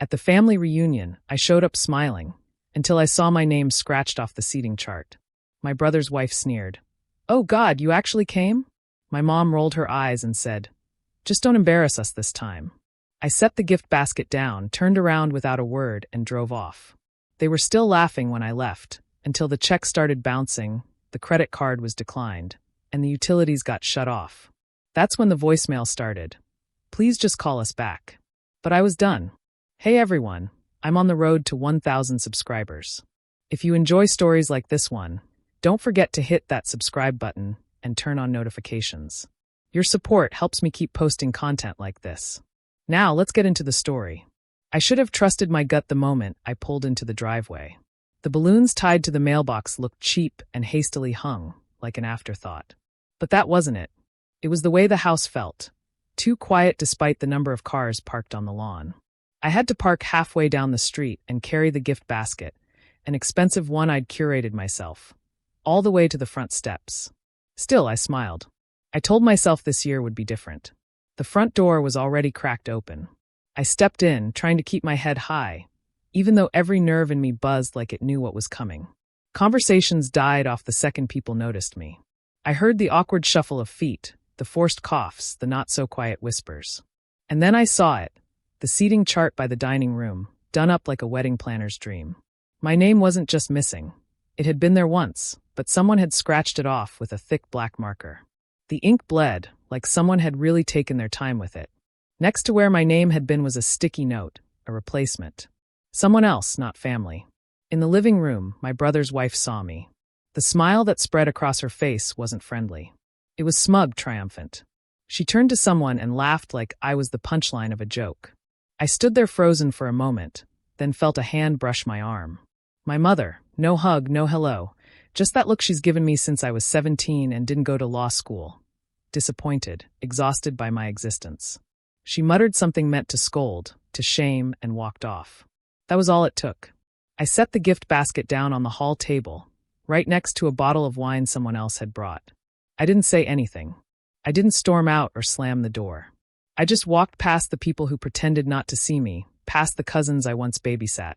At the family reunion, I showed up smiling, until I saw my name scratched off the seating chart. My brother's wife sneered. "Oh God, you actually came?" My mom rolled her eyes and said, "Just don't embarrass us this time." I set the gift basket down, turned around without a word, and drove off. They were still laughing when I left, until the check started bouncing, the credit card was declined, and the utilities got shut off. That's when the voicemail started. "Please just call us back." But I was done. Hey everyone, I'm on the road to 1,000 subscribers. If you enjoy stories like this one, don't forget to hit that subscribe button and turn on notifications. Your support helps me keep posting content like this. Now let's get into the story. I should have trusted my gut the moment I pulled into the driveway. The balloons tied to the mailbox looked cheap and hastily hung, like an afterthought. But that wasn't it. It was the way the house felt. Too quiet despite the number of cars parked on the lawn. I had to park halfway down the street and carry the gift basket, an expensive one I'd curated myself, all the way to the front steps. Still, I smiled. I told myself this year would be different. The front door was already cracked open. I stepped in, trying to keep my head high, even though every nerve in me buzzed like it knew what was coming. Conversations died off the second people noticed me. I heard the awkward shuffle of feet, the forced coughs, the not-so-quiet whispers. And then I saw it, the seating chart by the dining room, done up like a wedding planner's dream. My name wasn't just missing. It had been there once, but someone had scratched it off with a thick black marker. The ink bled, like someone had really taken their time with it. Next to where my name had been was a sticky note, a replacement. Someone else, not family. In the living room, my brother's wife saw me. The smile that spread across her face wasn't friendly. It was smug, triumphant. She turned to someone and laughed like I was the punchline of a joke. I stood there frozen for a moment, then felt a hand brush my arm. My mother, no hug, no hello, just that look she's given me since I was 17 and didn't go to law school. Disappointed, exhausted by my existence. She muttered something meant to scold, to shame, and walked off. That was all it took. I set the gift basket down on the hall table, right next to a bottle of wine someone else had brought. I didn't say anything. I didn't storm out or slam the door. I just walked past the people who pretended not to see me, past the cousins I once babysat,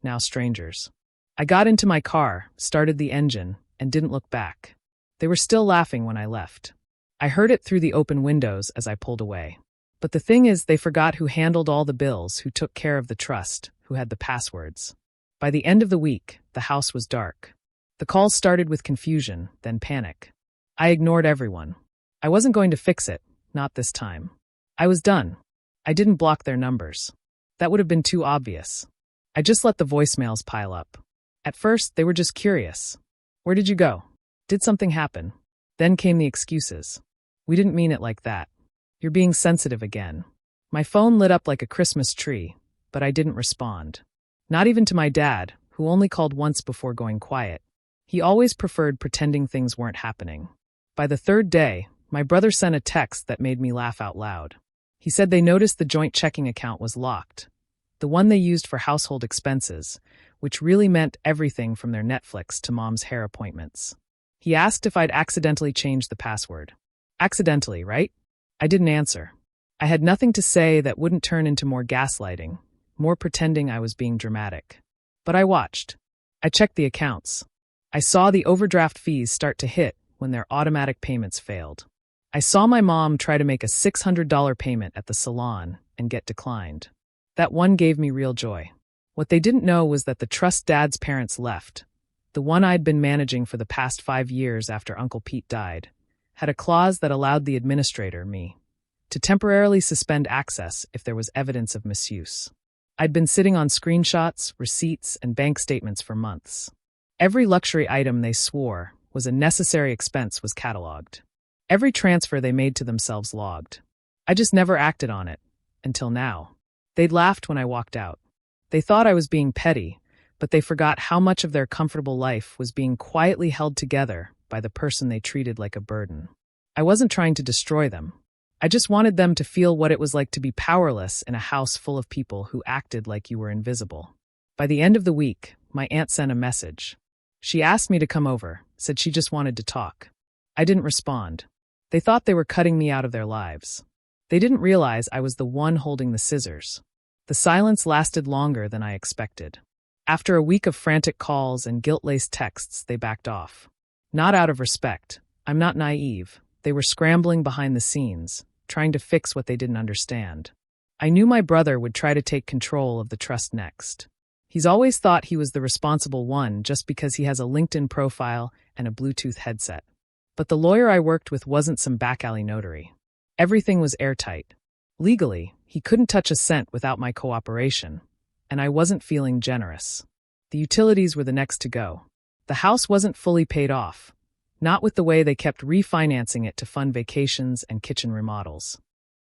now strangers. I got into my car, started the engine, and didn't look back. They were still laughing when I left. I heard it through the open windows as I pulled away. But the thing is, they forgot who handled all the bills, who took care of the trust, who had the passwords. By the end of the week, the house was dark. The calls started with confusion, then panic. I ignored everyone. I wasn't going to fix it, not this time. I was done. I didn't block their numbers. That would have been too obvious. I just let the voicemails pile up. At first, they were just curious. Where did you go? Did something happen? Then came the excuses. We didn't mean it like that. You're being sensitive again. My phone lit up like a Christmas tree, but I didn't respond. Not even to my dad, who only called once before going quiet. He always preferred pretending things weren't happening. By the third day, my brother sent a text that made me laugh out loud. He said they noticed the joint checking account was locked, the one they used for household expenses, which really meant everything from their Netflix to mom's hair appointments. He asked if I'd accidentally changed the password. Accidentally, right? I didn't answer. I had nothing to say that wouldn't turn into more gaslighting, more pretending I was being dramatic. But I watched. I checked the accounts. I saw the overdraft fees start to hit when their automatic payments failed. I saw my mom try to make a $600 payment at the salon and get declined. That one gave me real joy. What they didn't know was that the trust Dad's parents left, the one I'd been managing for the past 5 years after Uncle Pete died, had a clause that allowed the administrator, me, to temporarily suspend access if there was evidence of misuse. I'd been sitting on screenshots, receipts, and bank statements for months. Every luxury item they swore was a necessary expense was cataloged. Every transfer they made to themselves logged. I just never acted on it, until now. They'd laughed when I walked out. They thought I was being petty, but they forgot how much of their comfortable life was being quietly held together by the person they treated like a burden. I wasn't trying to destroy them. I just wanted them to feel what it was like to be powerless in a house full of people who acted like you were invisible. By the end of the week, my aunt sent a message. She asked me to come over, said she just wanted to talk. I didn't respond. They thought they were cutting me out of their lives. They didn't realize I was the one holding the scissors. The silence lasted longer than I expected. After a week of frantic calls and guilt-laced texts, they backed off. Not out of respect. I'm not naive. They were scrambling behind the scenes, trying to fix what they didn't understand. I knew my brother would try to take control of the trust next. He's always thought he was the responsible one just because he has a LinkedIn profile and a Bluetooth headset. But the lawyer I worked with wasn't some back-alley notary. Everything was airtight. Legally, he couldn't touch a cent without my cooperation, and I wasn't feeling generous. The utilities were the next to go. The house wasn't fully paid off, not with the way they kept refinancing it to fund vacations and kitchen remodels.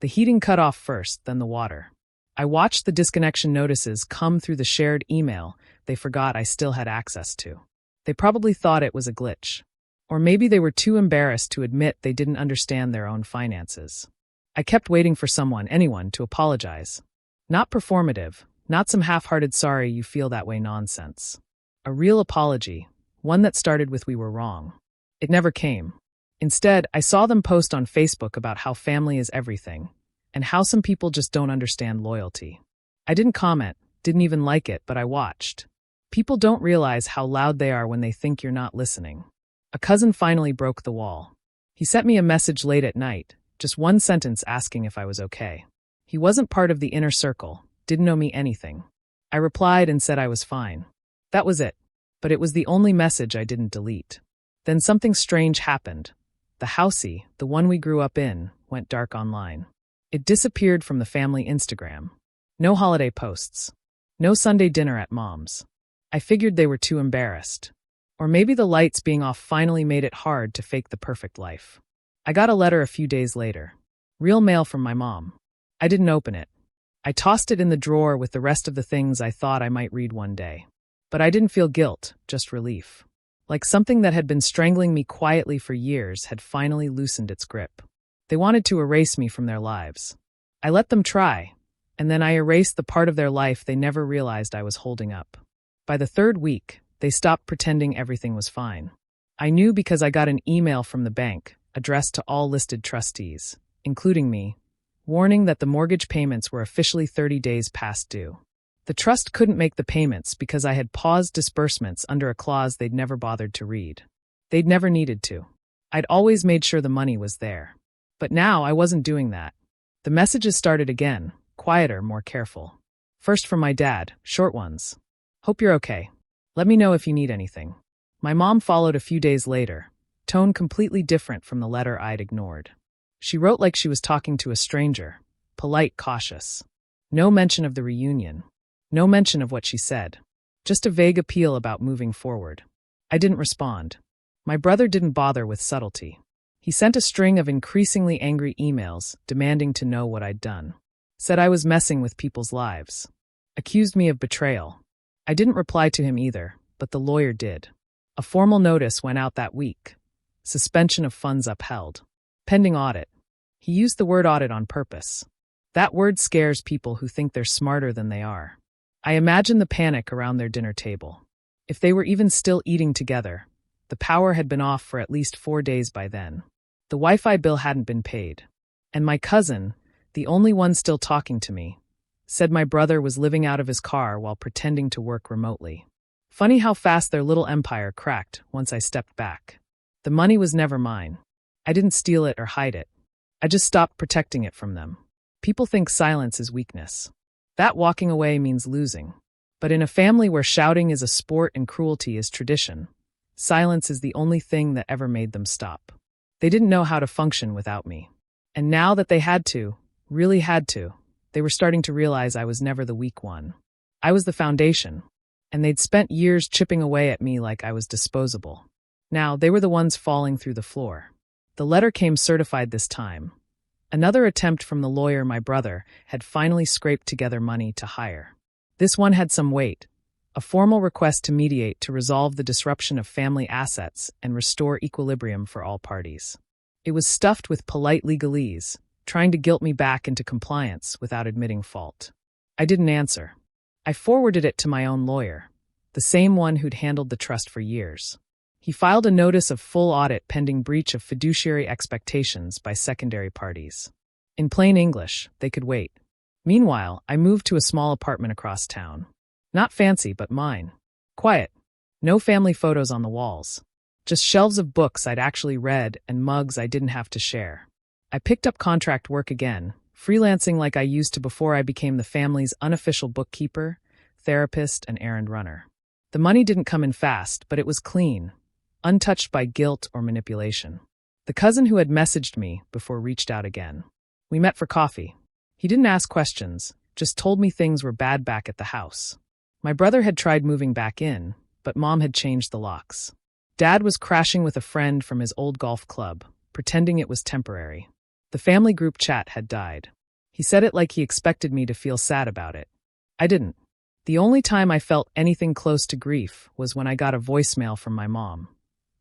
The heating cut off first, then the water. I watched the disconnection notices come through the shared email they forgot I still had access to. They probably thought it was a glitch. Or maybe they were too embarrassed to admit they didn't understand their own finances. I kept waiting for anyone, to apologize. Not performative, not some half-hearted sorry you feel that way nonsense. A real apology, one that started with "we were wrong." It never came. Instead, I saw them post on Facebook about how family is everything, and how some people just don't understand loyalty. I didn't comment, didn't even like it, but I watched. People don't realize how loud they are when they think you're not listening. A cousin finally broke the wall. He sent me a message late at night, just one sentence asking if I was okay. He wasn't part of the inner circle, didn't know me anything. I replied and said I was fine. That was it. But it was the only message I didn't delete. Then something strange happened. The housey, the one we grew up in, went dark online. It disappeared from the family Instagram. No holiday posts. No Sunday dinner at mom's. I figured they were too embarrassed. Or maybe the lights being off finally made it hard to fake the perfect life. I got a letter a few days later. Real mail from my mom. I didn't open it. I tossed it in the drawer with the rest of the things I thought I might read one day. But I didn't feel guilt, just relief. Like something that had been strangling me quietly for years had finally loosened its grip. They wanted to erase me from their lives. I let them try, and then I erased the part of their life they never realized I was holding up. By the third week, they stopped pretending everything was fine. I knew because I got an email from the bank, addressed to all listed trustees, including me, warning that the mortgage payments were officially 30 days past due. The trust couldn't make the payments because I had paused disbursements under a clause they'd never bothered to read. They'd never needed to. I'd always made sure the money was there. But now I wasn't doing that. The messages started again, quieter, more careful. First from my dad, short ones. Hope you're okay. Let me know if you need anything. My mom followed a few days later, tone completely different from the letter I'd ignored. She wrote like she was talking to a stranger, polite, cautious. No mention of the reunion. No mention of what she said. Just a vague appeal about moving forward. I didn't respond. My brother didn't bother with subtlety. He sent a string of increasingly angry emails, demanding to know what I'd done. Said I was messing with people's lives. Accused me of betrayal. I didn't reply to him either, but the lawyer did. A formal notice went out that week. Suspension of funds upheld. Pending audit. He used the word audit on purpose. That word scares people who think they're smarter than they are. I imagine the panic around their dinner table. If they were even still eating together, the power had been off for at least 4 days by then. The Wi-Fi bill hadn't been paid. And my cousin, the only one still talking to me, said my brother was living out of his car while pretending to work remotely. Funny how fast their little empire cracked once I stepped back. The money was never mine. I didn't steal it or hide it. I just stopped protecting it from them. People think silence is weakness. That walking away means losing. But in a family where shouting is a sport and cruelty is tradition, silence is the only thing that ever made them stop. They didn't know how to function without me. And now that they had to, really had to, they were starting to realize I was never the weak one. I was the foundation. And they'd spent years chipping away at me like I was disposable. Now, they were the ones falling through the floor. The letter came certified this time. Another attempt from the lawyer my brother had finally scraped together money to hire. This one had some weight. A formal request to mediate to resolve the disruption of family assets and restore equilibrium for all parties. It was stuffed with polite legalese, trying to guilt me back into compliance without admitting fault. I didn't answer. I forwarded it to my own lawyer, the same one who'd handled the trust for years. He filed a notice of full audit pending breach of fiduciary expectations by secondary parties. In plain English, they could wait. Meanwhile, I moved to a small apartment across town. Not fancy, but mine. Quiet. No family photos on the walls. Just shelves of books I'd actually read and mugs I didn't have to share. I picked up contract work again, freelancing like I used to before I became the family's unofficial bookkeeper, therapist, and errand runner. The money didn't come in fast, but it was clean, untouched by guilt or manipulation. The cousin who had messaged me before reached out again. We met for coffee. He didn't ask questions, just told me things were bad back at the house. My brother had tried moving back in, but Mom had changed the locks. Dad was crashing with a friend from his old golf club, pretending it was temporary. The family group chat had died. He said it like he expected me to feel sad about it. I didn't. The only time I felt anything close to grief was when I got a voicemail from my mom.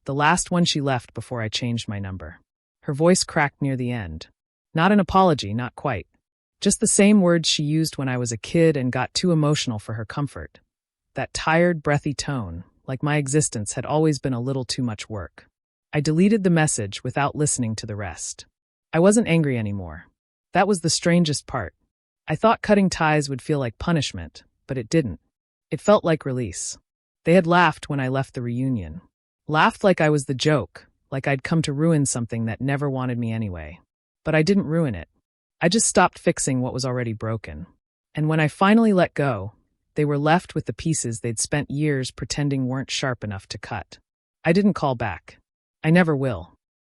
The last one she left before I changed my number. Her voice cracked near the end. Not an apology, not quite. Just the same words she used when I was a kid and got too emotional for her comfort. That tired, breathy tone, like my existence had always been a little too much work. I deleted the message without listening to the rest. I wasn't angry anymore. That was the strangest part. I thought cutting ties would feel like punishment, but it didn't. It felt like release. They had laughed when I left the reunion. Laughed like I was the joke, like I'd come to ruin something that never wanted me anyway. But I didn't ruin it. I just stopped fixing what was already broken. And when I finally let go, they were left with the pieces they'd spent years pretending weren't sharp enough to cut. I didn't call back. I never will.